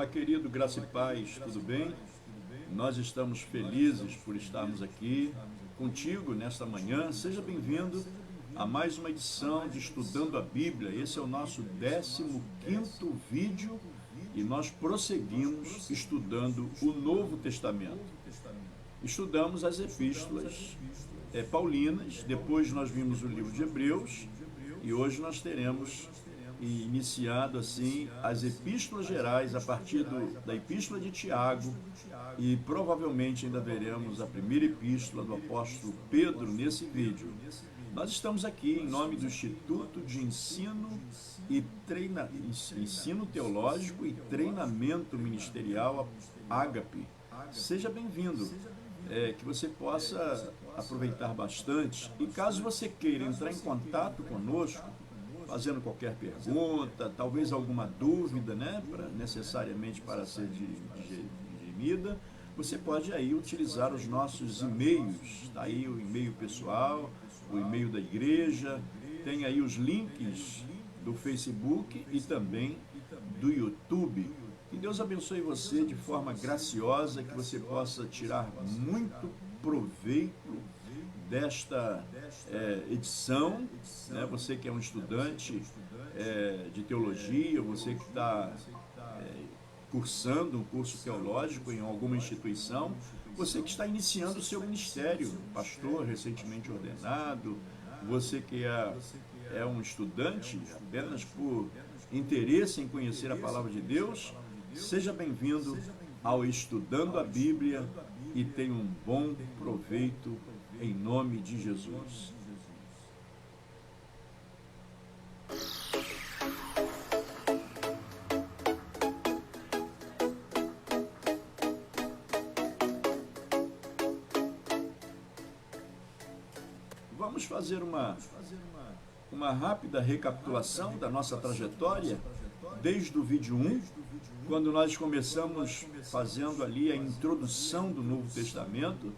Olá, querido, graça e paz, tudo bem? Nós estamos felizes por estarmos aqui contigo nesta manhã. Seja bem-vindo a mais uma edição de Estudando a Bíblia. Esse é o nosso 15º vídeo e nós prosseguimos estudando o Novo Testamento. Estudamos as epístolas paulinas, depois nós vimos o livro de Hebreus e hoje nós teremos iniciado assim as epístolas gerais a partir da epístola de Tiago e provavelmente ainda veremos a primeira epístola do apóstolo Pedro nesse vídeo. Nós estamos aqui em nome do Instituto de Ensino Teológico e Treinamento Ministerial Ágape. Seja bem-vindo, que você possa aproveitar bastante. E caso você queira entrar em contato conosco, fazendo qualquer pergunta, talvez alguma dúvida, necessariamente para ser dirimida, você pode aí utilizar os nossos e-mails. Está aí o e-mail pessoal, o e-mail da igreja, tem aí os links do Facebook e também do YouTube. Que Deus abençoe você de forma graciosa, que você possa tirar muito proveito desta edição, você que é um estudante de teologia, você que está cursando um curso teológico em alguma instituição, você que está iniciando o seu ministério, pastor recentemente ordenado, você que é um estudante apenas por interesse em conhecer a palavra de Deus, seja bem-vindo ao Estudando a Bíblia e tenha um bom proveito em nome de Jesus. Vamos fazer uma rápida recapitulação da nossa trajetória desde o vídeo 1, quando nós começamos fazendo ali a introdução do Novo Testamento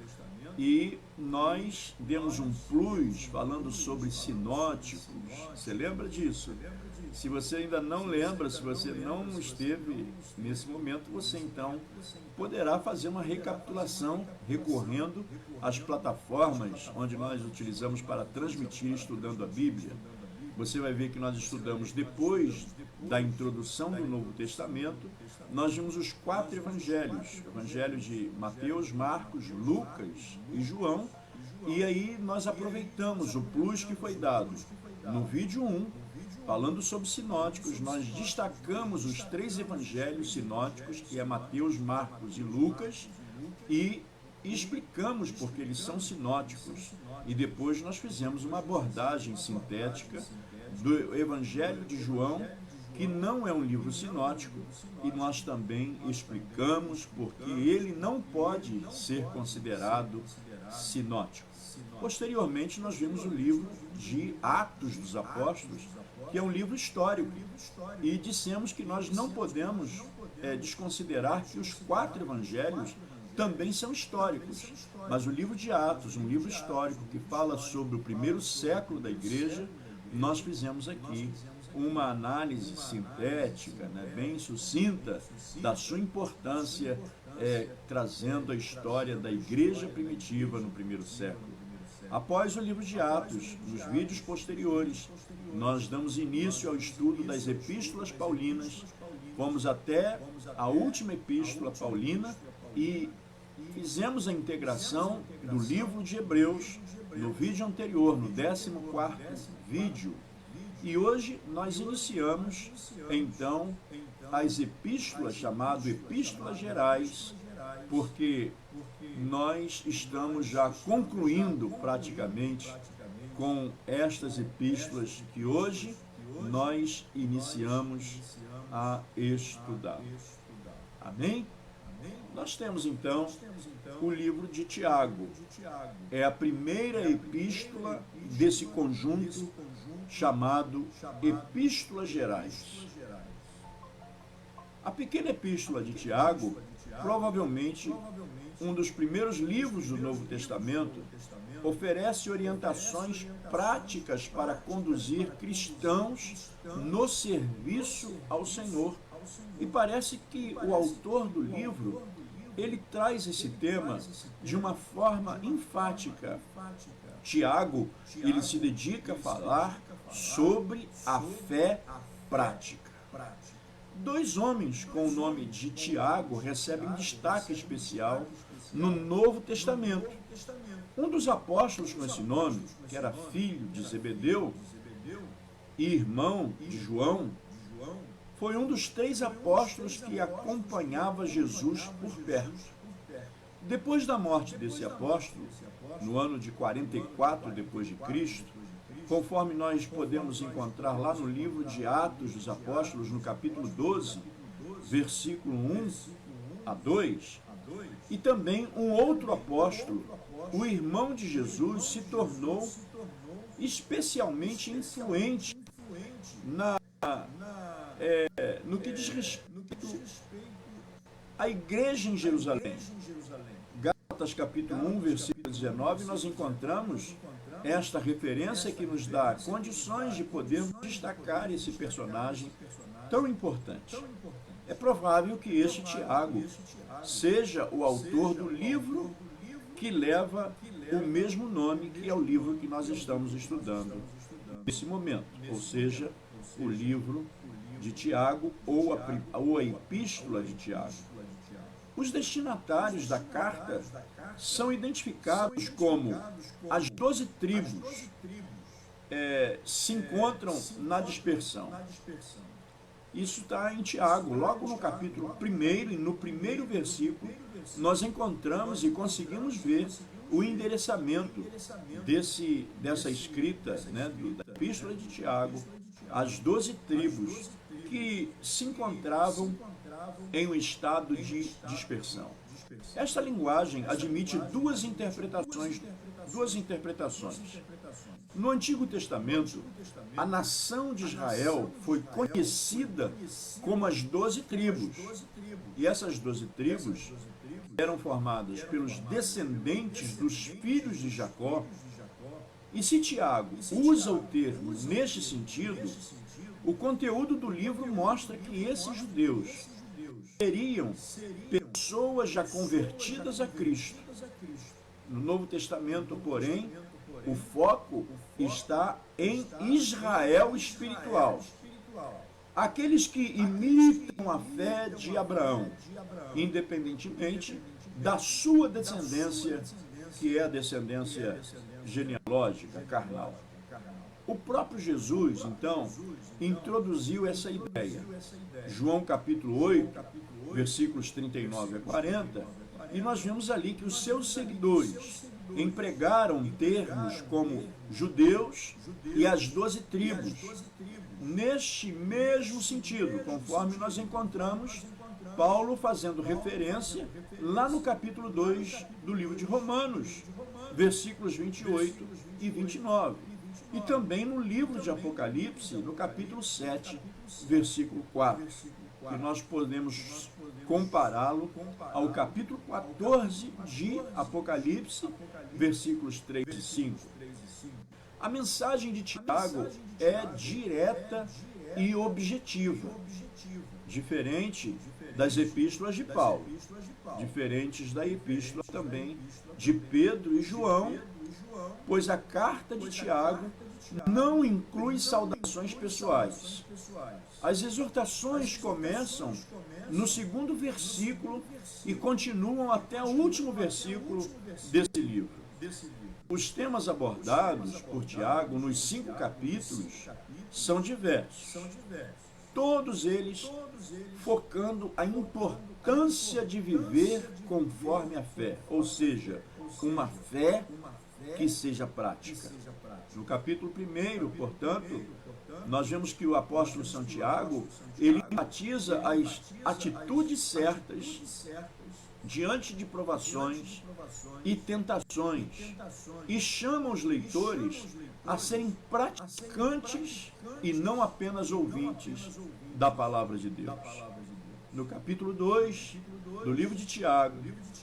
e nós demos um plus falando sobre sinóticos. Você lembra disso? Se você ainda não lembra, se você não esteve nesse momento, você então poderá fazer uma recapitulação recorrendo às plataformas onde nós utilizamos para transmitir Estudando a Bíblia. Você vai ver que nós estudamos depois da introdução do Novo Testamento, nós vimos os 4 evangelhos, evangelhos de Mateus, Marcos, Lucas e João, e aí nós aproveitamos o plus que foi dado no vídeo 1, falando sobre sinóticos. Nós destacamos os 3 evangelhos sinóticos, que é Mateus, Marcos e Lucas, e explicamos porque eles são sinóticos. E depois nós fizemos uma abordagem sintética do Evangelho de João, que não é um livro sinótico, e nós também explicamos porque ele não pode ser considerado sinótico. Posteriormente, nós vimos o livro de Atos dos Apóstolos, que é um livro histórico, e dissemos que nós não podemos desconsiderar que os 4 evangelhos também são históricos, mas o livro de Atos, um livro histórico que fala sobre o primeiro século da igreja, nós fizemos aqui uma análise sintética, bem sucinta, da sua importância, trazendo a história da igreja primitiva no primeiro século. Após o livro de Atos, nos vídeos posteriores, nós damos início ao estudo das epístolas paulinas, fomos até a última epístola paulina e fizemos a integração do livro de Hebreus no vídeo anterior, no 14º vídeo. E hoje nós iniciamos, então, as epístolas, chamado Epístolas Gerais, porque nós estamos já concluindo praticamente com estas epístolas que hoje nós iniciamos a estudar. Amém? Nós temos então o livro de Tiago. É a primeira epístola desse conjunto chamado Epístolas Gerais. A pequena epístola de Tiago, provavelmente um dos primeiros livros do Novo Testamento, oferece orientações práticas para conduzir cristãos no serviço ao Senhor E parece que o autor do livro, ele traz esse tema de uma forma enfática. Tiago, ele se dedica a falar sobre a fé prática. Dois homens com o nome de Tiago recebem destaque especial no Novo Testamento. Um dos apóstolos com esse nome, que era filho de Zebedeu e irmão de João, foi um dos 3 apóstolos que acompanhava Jesus por perto. Depois da morte desse apóstolo, no ano de 44 depois de Cristo, conforme nós podemos encontrar lá no livro de Atos dos Apóstolos, no capítulo 12, versículo 1 a 2, e também um outro apóstolo, o irmão de Jesus, se tornou especialmente influente no que diz respeito à igreja em Jerusalém. Gálatas capítulo 1, versículo 19, nós encontramos esta referência que nos dá condições de podermos destacar esse personagem tão importante. É provável que este Tiago seja o autor do livro que leva o mesmo nome, que é o livro que nós estamos estudando nesse momento, ou seja, o livro de Tiago ou a Epístola de Tiago. Os destinatários da carta são identificados como as 12 tribos se encontram na dispersão. Isso está em Tiago, logo no capítulo 1 e no primeiro versículo, nós encontramos e conseguimos ver o endereçamento dessa escrita, da Epístola de Tiago, as 12 tribos que se encontravam em um estado de dispersão. Esta linguagem admite duas interpretações. No Antigo Testamento, a nação de Israel foi conhecida como as 12 tribos. E essas 12 tribos eram formadas pelos descendentes dos filhos de Jacó. E se Tiago usa o termo neste sentido, o conteúdo do livro mostra que esses judeus seriam pessoas já convertidas a Cristo. No Novo Testamento, porém, o foco está em Israel espiritual. Aqueles que imitam a fé de Abraão, independentemente da sua descendência, que é a descendência genealógica, carnal. O próprio Jesus, então, introduziu essa ideia. João capítulo 8, versículos 39 a 40, e nós vemos ali que os seus seguidores empregaram termos como judeus e as 12 tribos, neste mesmo sentido, conforme nós encontramos Paulo fazendo referência lá no capítulo 2 do livro de Romanos, versículos 28 e 29. E também no livro de Apocalipse, no capítulo 7, versículo 4, que nós podemos compará-lo ao capítulo 14 de Apocalipse, versículos 3 e 5. A mensagem de Tiago é direta e objetiva, diferente das epístolas de Paulo, diferentes da epístola também de Pedro e João, pois a carta de Tiago não inclui saudações pessoais. As exortações começam no segundo versículo e continuam até o último versículo desse livro. Os temas abordados por Tiago nos 5 capítulos são diversos, todos eles focando a importância de viver conforme a fé, ou seja, uma fé que seja prática. No capítulo 1, portanto, nós vemos que o apóstolo Santiago, ele enfatiza as atitudes certas diante de provações e tentações e chama os leitores a serem praticantes e não apenas ouvintes da palavra de Deus. No capítulo 2 do livro de Tiago,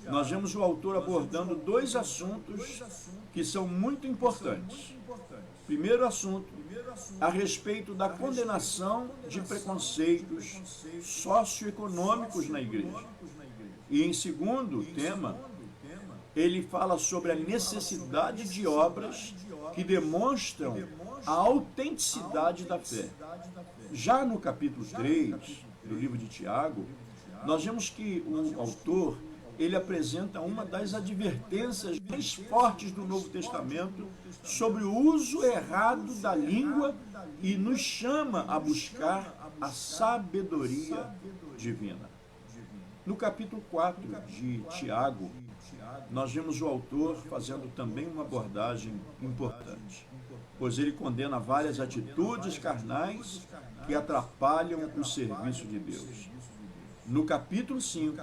nós vemos o autor abordando 2 assuntos que são muito importantes. Primeiro assunto a respeito da condenação de preconceitos socioeconômicos na igreja. E em segundo tema, ele fala sobre a necessidade de obras que demonstram a autenticidade da fé. Já no capítulo 3 do livro de Tiago, nós vemos que o autor, ele apresenta uma das advertências mais fortes do Novo Testamento sobre o uso errado da língua e nos chama a buscar a sabedoria divina. No capítulo 4 de Tiago, nós vemos o autor fazendo também uma abordagem importante, pois ele condena várias atitudes carnais que atrapalham o serviço de Deus. No capítulo 5,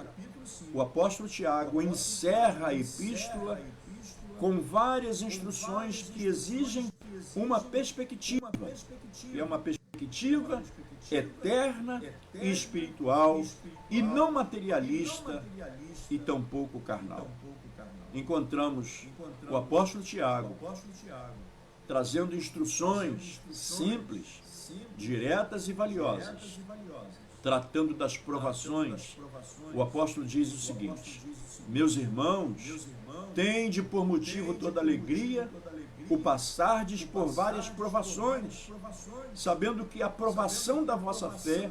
o apóstolo Tiago encerra a epístola com várias instruções que exigem uma perspectiva, e é uma perspectiva eterna e espiritual, e não materialista e tampouco carnal. Encontramos o apóstolo Tiago trazendo instruções simples, diretas e valiosas. Tratando das provações, o apóstolo diz o seguinte: meus irmãos, tende por motivo toda alegria o passardes por várias provações, sabendo que a provação da vossa fé,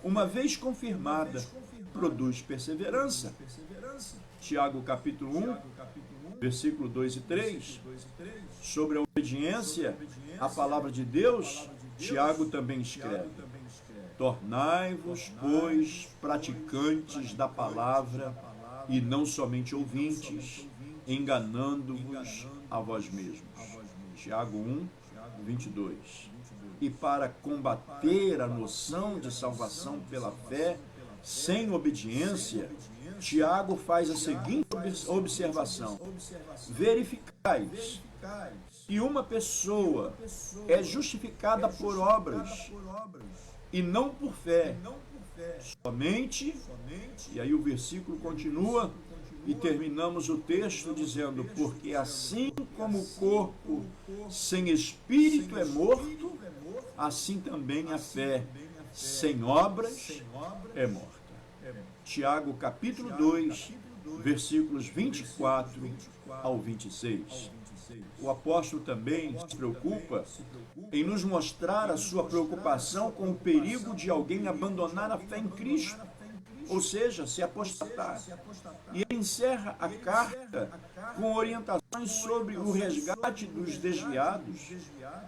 uma vez confirmada, produz perseverança. Tiago capítulo 1, versículo 2 e 3, sobre a obediência à palavra de Deus, Tiago também escreve: tornai-vos, pois, praticantes da palavra e não somente ouvintes, enganando-vos a vós mesmos. Tiago 1, 22. E para combater a noção de salvação pela fé, sem obediência, Tiago faz a seguinte observação: verificais que uma pessoa é justificada por obras e não por fé, somente, e aí o versículo continua, e terminamos o texto dizendo: porque assim como o corpo sem espírito é morto, assim também a fé sem obras é morta. Tiago capítulo 2, versículos 24 ao 26. O apóstolo também se preocupa em nos mostrar a sua preocupação com o perigo de alguém abandonar a fé em Cristo, ou seja, se apostatar. E ele encerra a carta com orientações sobre o resgate dos desviados,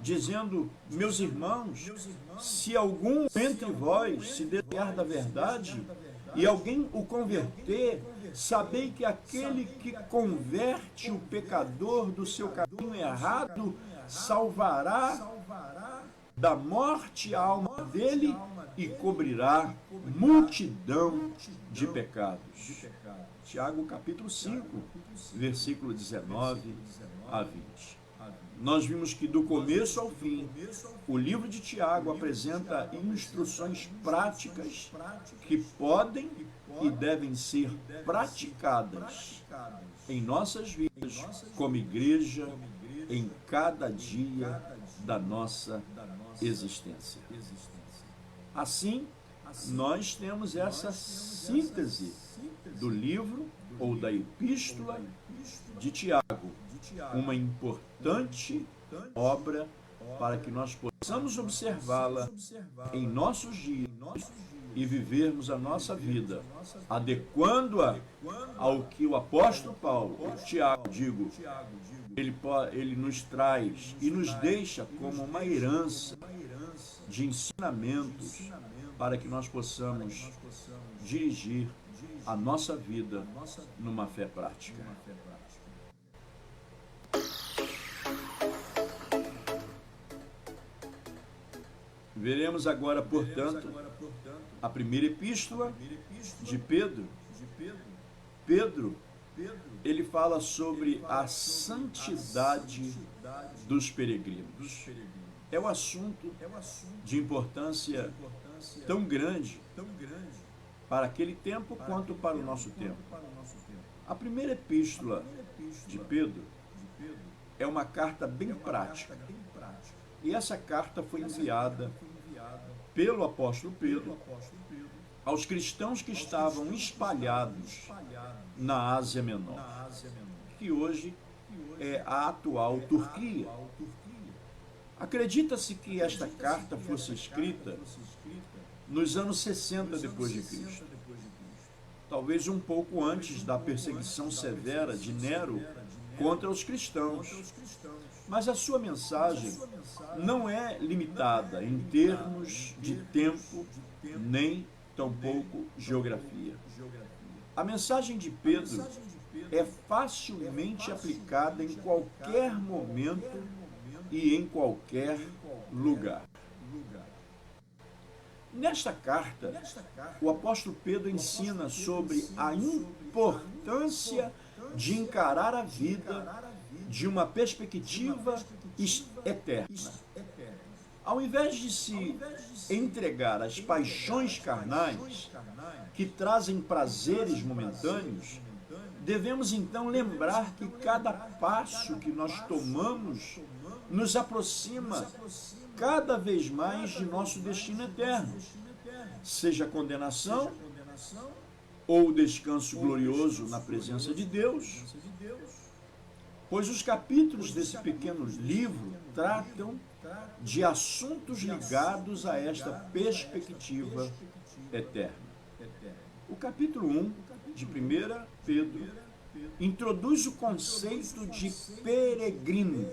dizendo: meus irmãos, se algum entre vós se desviar da verdade e alguém o converter, sabei que aquele que converte o pecador do seu caminho errado salvará da morte a alma dele e cobrirá multidão de pecados. Tiago capítulo 5, versículo 19 a 20. Nós vimos que do começo ao fim, o livro de Tiago apresenta instruções práticas que podem e devem ser praticadas em nossas vidas, como igreja, em cada dia da nossa existência. Assim, nós temos essa síntese do livro ou da epístola de Tiago, uma importante obra para que nós possamos observá-la em nossos dias e vivermos a nossa vida, adequando-a ao que o apóstolo Paulo, Tiago, ele nos traz e nos deixa como uma herança de ensinamentos para que nós possamos dirigir a nossa vida numa fé prática. Veremos agora, portanto, a primeira epístola de Pedro. Pedro, ele fala sobre a santidade dos peregrinos. É um assunto de importância tão grande para aquele tempo quanto para o nosso tempo. A primeira epístola de Pedro é uma carta bem prática. E essa carta foi enviada pelo apóstolo Pedro aos cristãos que estavam espalhados na Ásia Menor, que hoje é a atual Turquia. Acredita-se que esta carta fosse escrita nos anos 60 depois de Cristo, talvez um pouco antes da perseguição severa de Nero contra os cristãos. Mas a sua mensagem não é limitada em termos de tempo, nem tampouco geografia. A mensagem de Pedro é facilmente aplicada em qualquer momento e em qualquer lugar. Nesta carta, o apóstolo Pedro ensina sobre a importância de encarar a vida de uma perspectiva eterna. Ao invés de se entregar às paixões carnais que trazem prazeres momentâneos, devemos então lembrar que cada passo que nós tomamos nos aproxima cada vez mais de nosso destino eterno, seja a condenação ou o descanso glorioso na presença de Deus, pois os capítulos desse pequeno livro tratam de assuntos ligados a esta perspectiva eterna. O capítulo 1 de 1 Pedro introduz o conceito de peregrinos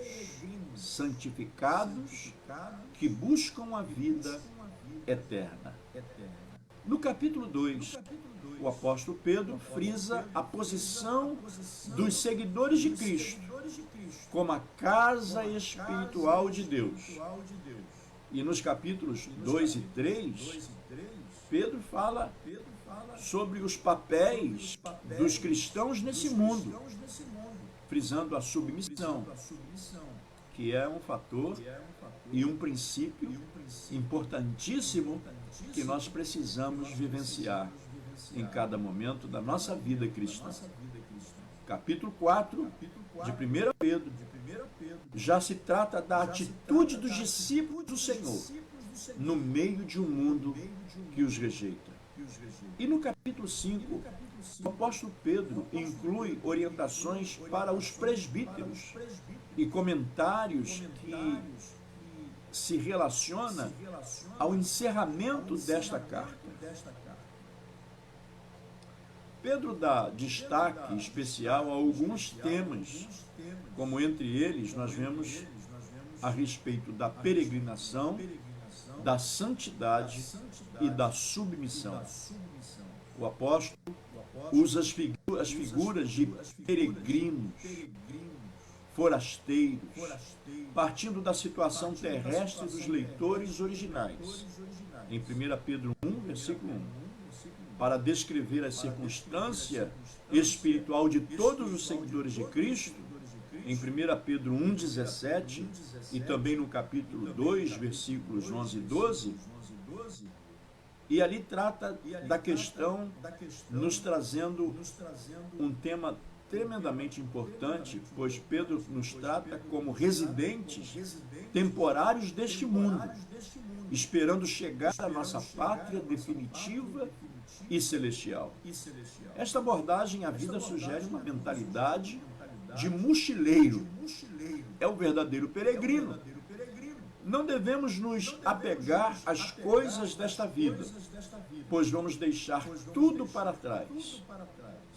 santificados que buscam a vida eterna. No capítulo 2, o apóstolo Pedro frisa a posição dos seguidores de Cristo como a casa espiritual de Deus. E nos capítulos 2 e 3, Pedro fala sobre os papéis dos cristãos nesse mundo, frisando a submissão, que é um fator e um princípio importantíssimo que nós precisamos vivenciar em cada momento da nossa vida cristã. Capítulo 4 de 1 Pedro já se trata da atitude dos discípulos do Senhor no meio de um mundo que os rejeita. E no capítulo 5, o apóstolo Pedro inclui orientações para os presbíteros e comentários que se relaciona ao encerramento desta carta. Pedro dá destaque especial a alguns temas, como entre eles nós vemos a respeito da peregrinação, da santidade e da submissão. O apóstolo usa as figuras de peregrinos, forasteiros, partindo da situação terrestre dos leitores originais, em 1 Pedro 1, versículo 1, para descrever a circunstância espiritual de todos os seguidores de Cristo, em 1 Pedro 1,17 e também no capítulo 2, versículos 11 e 12, e ali trata da questão, nos trazendo um tema tremendamente importante, pois Pedro nos trata como residentes temporários deste mundo, esperando chegar à nossa pátria definitiva e celestial. Esta abordagem à vida sugere uma mentalidade de mochileiro. É o verdadeiro peregrino. Não devemos nos apegar às coisas desta vida, pois vamos deixar tudo para trás.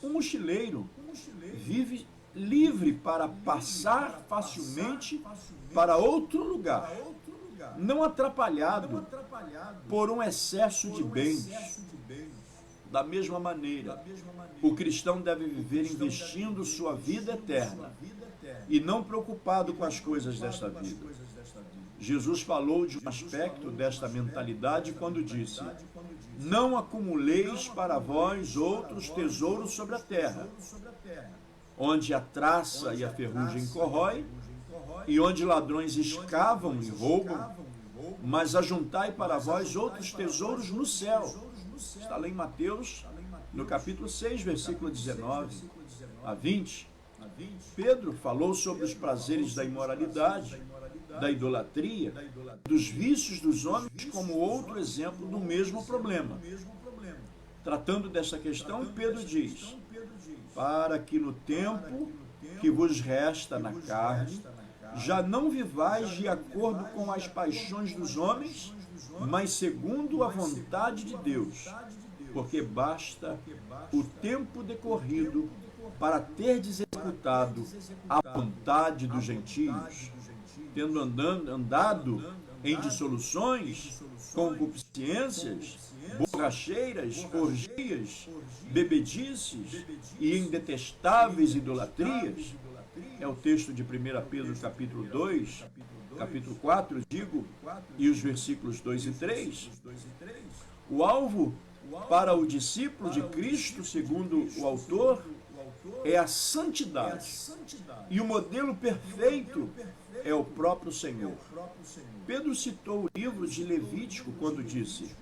O mochileiro vive livre para passar facilmente para outro lugar, não atrapalhado por um excesso de bens. Da mesma maneira, o cristão deve viver investindo sua vida eterna e não preocupado com as coisas desta vida. Jesus falou de um aspecto desta mentalidade quando disse: não acumuleis para vós outros tesouros sobre a terra, onde a traça e a ferrugem corrói, e onde ladrões escavam e roubam, mas ajuntai para vós outros tesouros no céu. Está lá em Mateus, no capítulo 6, versículo 19 a 20. Pedro falou sobre os prazeres da imoralidade da idolatria, dos vícios dos homens, como outro exemplo do mesmo problema. Tratando desta questão, Pedro diz: para que no tempo que vos resta na carne, já não vivais de acordo com as paixões dos homens, mas segundo a vontade de Deus, porque basta o tempo decorrido para terdes executado a vontade dos gentios, tendo andado em dissoluções, concupiscências, borracheiras, orgias, bebedices e em detestáveis idolatrias. É o texto de 1 Pedro capítulo 2, capítulo 4, e os versículos 2 e 3. O alvo para o discípulo de Cristo, segundo o autor, é a santidade. E o modelo perfeito é o próprio Senhor. Pedro citou o livro de Levítico quando disse: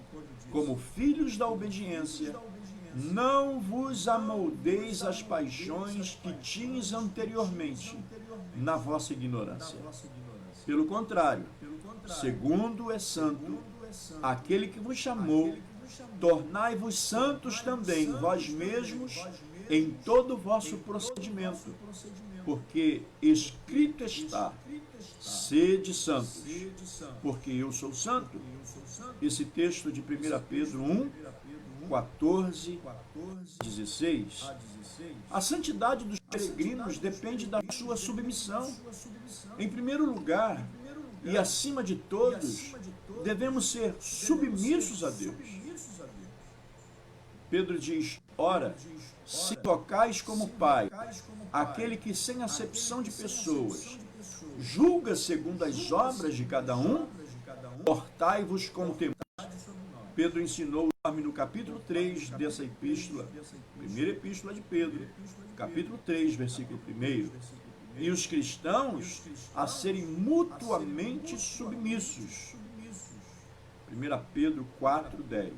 como filhos da obediência, não vos amoldeis às paixões que tinhas anteriormente na vossa ignorância. Pelo contrário, segundo é santo aquele que vos chamou, tornai-vos santos também vós mesmos em todo o vosso procedimento, porque escrito está: sede santos, porque eu sou santo. Esse texto de 1 Pedro 1, 14, 16. A santidade dos peregrinos depende da sua submissão. Em primeiro lugar, e acima de todos, devemos ser submissos a Deus. Pedro diz: ora, se tocais como Pai, aquele que sem acepção de pessoas julga segundo as obras de cada um, portai-vos com temor. Pedro ensinou no capítulo 3 dessa epístola, primeira epístola de Pedro, capítulo 3, versículo 1, e os cristãos a serem mutuamente submissos. 1 Pedro 4, 10.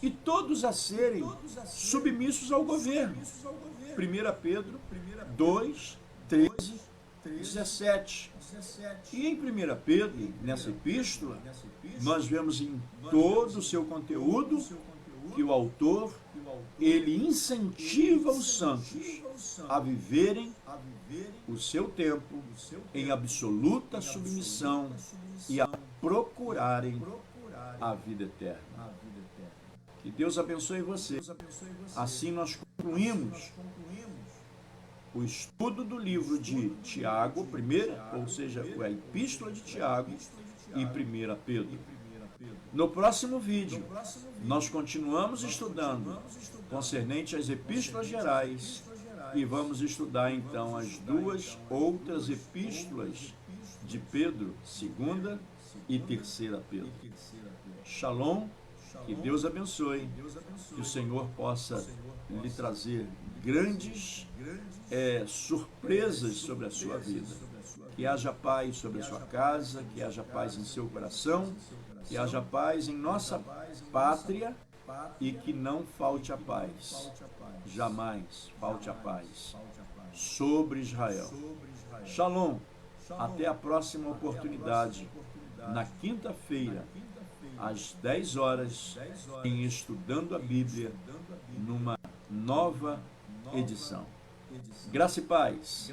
E todos a serem submissos ao governo. 1 Pedro 2, 13, 17. E em 1 Pedro, nessa epístola, nós vemos em todo o seu conteúdo que o autor, ele incentiva os santos a viverem o seu tempo em absoluta submissão e a procurarem a vida eterna. Que Deus abençoe você. Assim nós concluímos o estudo do livro de Tiago, ou seja, a epístola de Tiago e 1 Pedro. No próximo vídeo, nós continuamos estudando concernente às epístolas gerais e vamos estudar então as duas outras epístolas de Pedro, 2ª e 3ª Pedro. Shalom, que Deus abençoe, que o Senhor possa lhe trazer grandes surpresas sobre a sua vida. Que haja paz sobre a sua casa, que haja paz em seu coração, que haja paz em nossa pátria e que não falte a paz. Jamais falte a paz sobre Israel. Shalom. Até a próxima oportunidade, na quinta-feira, às 10 horas, em Estudando a Bíblia, numa nova edição. Graça e paz.